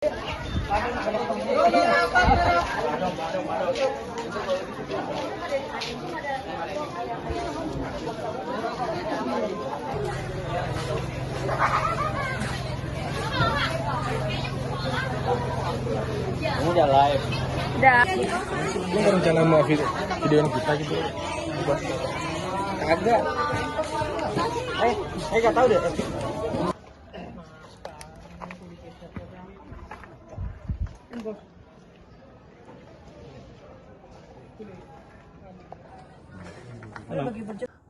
Kamu udah live? Udah. Ini nggak rencana mau videoin kita gitu? Kagak. Nggak tahu deh.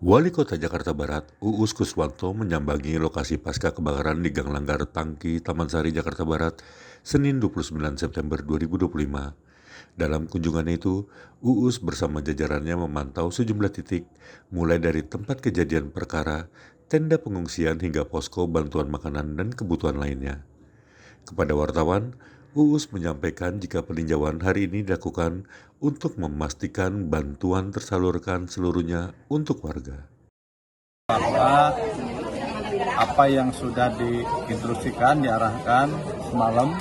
Wali Kota Jakarta Barat, Uus Kuswanto menyambangi lokasi pasca kebakaran di Gang Langgar Tangki, Taman Sari, Jakarta Barat, Senin 29 September 2025. Dalam kunjungannya itu, Uus bersama jajarannya memantau sejumlah titik, mulai dari tempat kejadian perkara, tenda pengungsian hingga posko bantuan makanan dan kebutuhan lainnya. Kepada wartawan, Uus menyampaikan jika peninjauan hari ini dilakukan untuk memastikan bantuan tersalurkan seluruhnya untuk warga. Bahwa apa yang sudah diinstruksikan, diarahkan semalam,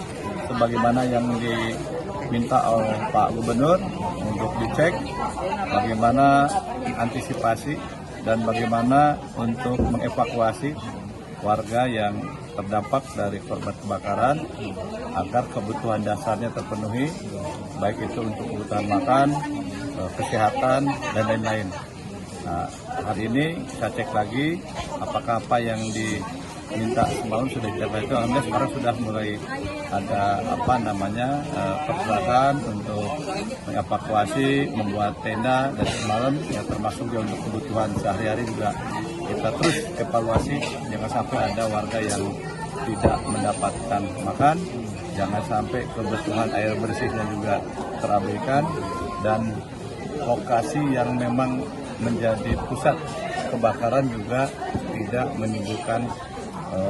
sebagaimana yang diminta oleh Pak Gubernur untuk dicek bagaimana antisipasi dan bagaimana untuk mengevakuasi warga yang terdampak dari korban kebakaran agar kebutuhan dasarnya terpenuhi, baik itu untuk kebutuhan makan, kesehatan, dan lain-lain. Nah, hari ini saya cek lagi apakah apa yang diminta semalam sudah dicapai. Itu alhamdulillah sekarang sudah mulai ada pergerakan untuk mengevakuasi, membuat tenda, dan semalam ya termasuk juga untuk kebutuhan sehari-hari juga kita terus evaluasi, jangan sampai ada warga yang tidak mendapatkan makan, jangan sampai kebutuhan air bersihnya juga terabaikan, dan lokasi yang memang menjadi pusat kebakaran juga tidak menimbulkan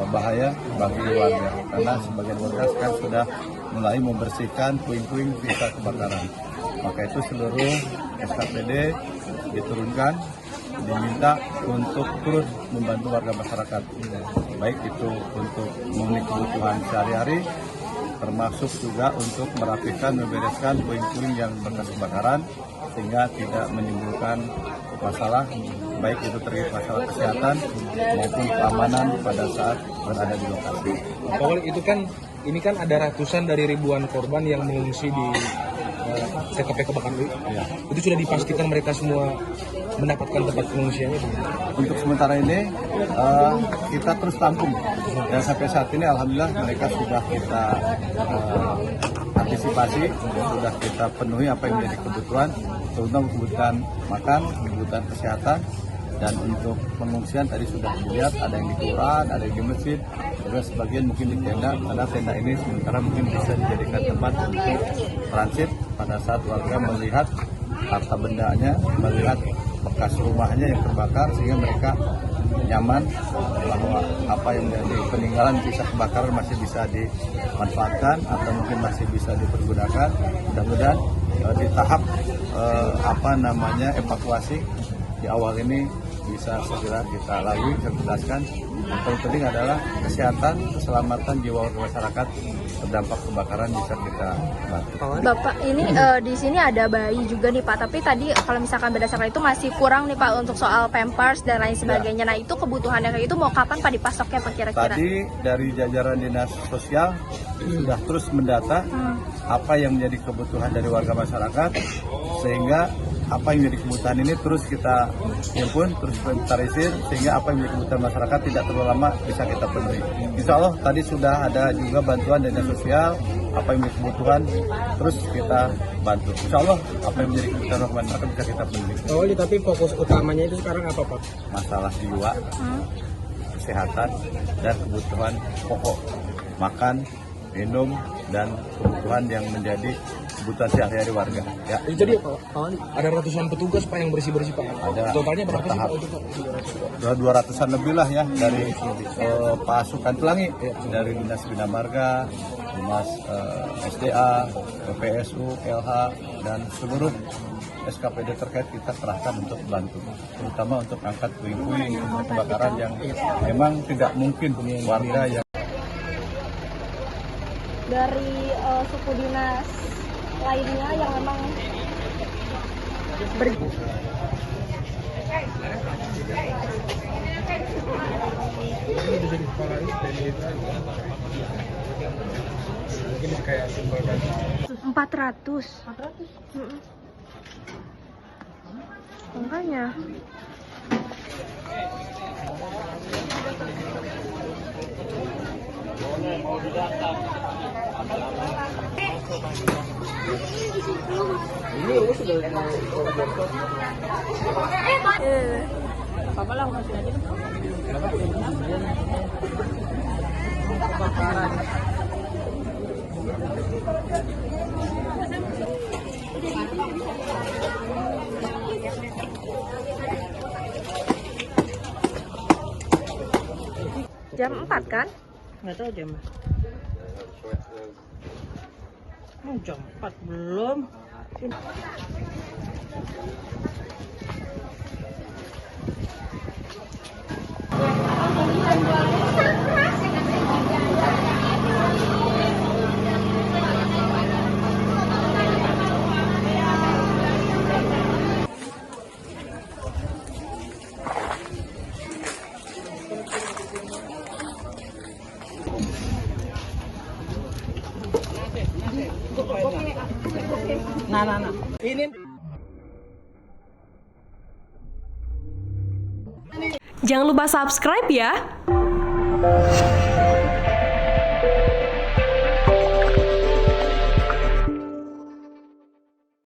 bahaya bagi warga, karena sebagian warga sekarang sudah mulai membersihkan puing-puing sisa kebakaran. Maka itu seluruh SKPD diturunkan, diminta untuk terus membantu warga masyarakat, baik itu untuk memenuhi kebutuhan sehari-hari, termasuk juga untuk merapikan, membereskan puing-puing yang bekas kebakaran sehingga tidak menimbulkan masalah, baik itu terkait masalah kesehatan maupun keamanan pada saat berada di lokasi. Pak Wali, itu kan ini kan ada ratusan dari ribuan korban yang mengungsi di TKP kebakaran itu. Ya. Itu sudah dipastikan mereka semua mendapatkan tempat pengungsiannya? Untuk sementara ini kita terus tampung, dan sampai saat ini alhamdulillah mereka sudah kita antisipasi, sudah kita penuhi apa yang menjadi kebutuhan, terutama kebutuhan makan, kebutuhan kesehatan, dan untuk pengungsian tadi sudah dilihat ada yang di kelurahan, ada yang di masjid, juga sebagian mungkin di tenda, karena tenda ini sementara mungkin bisa dijadikan tempat untuk transit pada saat warga melihat harta bendanya, melihat bekas rumahnya yang terbakar, sehingga mereka nyaman bahwa apa yang menjadi peninggalan sisa kebakaran masih bisa dimanfaatkan atau mungkin masih bisa dipergunakan. Mudah-mudahan di tahap evakuasi di awal ini bisa segera kita lalui. Saya jelaskan yang paling penting adalah kesehatan, keselamatan jiwa warga masyarakat terdampak kebakaran bisa kita bantu. Bapak, ini di sini ada bayi juga nih Pak, tapi tadi kalau misalkan berdasarkan itu masih kurang nih Pak untuk soal pampers dan lain sebagainya. Nah, itu kebutuhannya kayak itu mau kapan Pak dipasoknya Pak kira-kira? Tadi dari jajaran dinas sosial sudah terus mendata apa yang menjadi kebutuhan dari warga masyarakat, sehingga apa yang menjadi kebutuhan ini terus kita himpun, terus inventarisir, sehingga apa yang menjadi kebutuhan masyarakat tidak terlalu lama bisa kita penuhi. Insya Allah tadi sudah ada juga bantuan dari dinas sosial, apa yang menjadi kebutuhan terus kita bantu. Insya Allah apa yang menjadi kebutuhan masyarakat bisa kita penuhi. Oh, tapi fokus utamanya itu sekarang apa Pak? Masalah jiwa, kesehatan, dan kebutuhan pokok, makan, minum, dan kebutuhan yang menjadi kebutuhan sehari-hari warga. Ya. Jadi Pak Wali, ada ratusan petugas Pak yang bersih-bersih Pak. Ada. Totalnya berapa sih Pak? 200-an lebih lah ya dari pasukan pelangi, dari Dinas Bina Marga, Dinas SDA, PPSU, LH, dan seluruh SKPD terkait kita kerahkan untuk bantu, terutama untuk angkat puing-puing kebakaran yang memang tidak mungkin warga yang dari suku dinas lainnya yang memang Ini bisa di kepala ini dari itu aja. Mungkin kayak simbol dan 400. Makanya Ini aku sudah mau apa lah kasih aja. Jam 4 kan? Nggak tahu jam. Jam 4 belum. Nah. Ini Jangan lupa subscribe ya.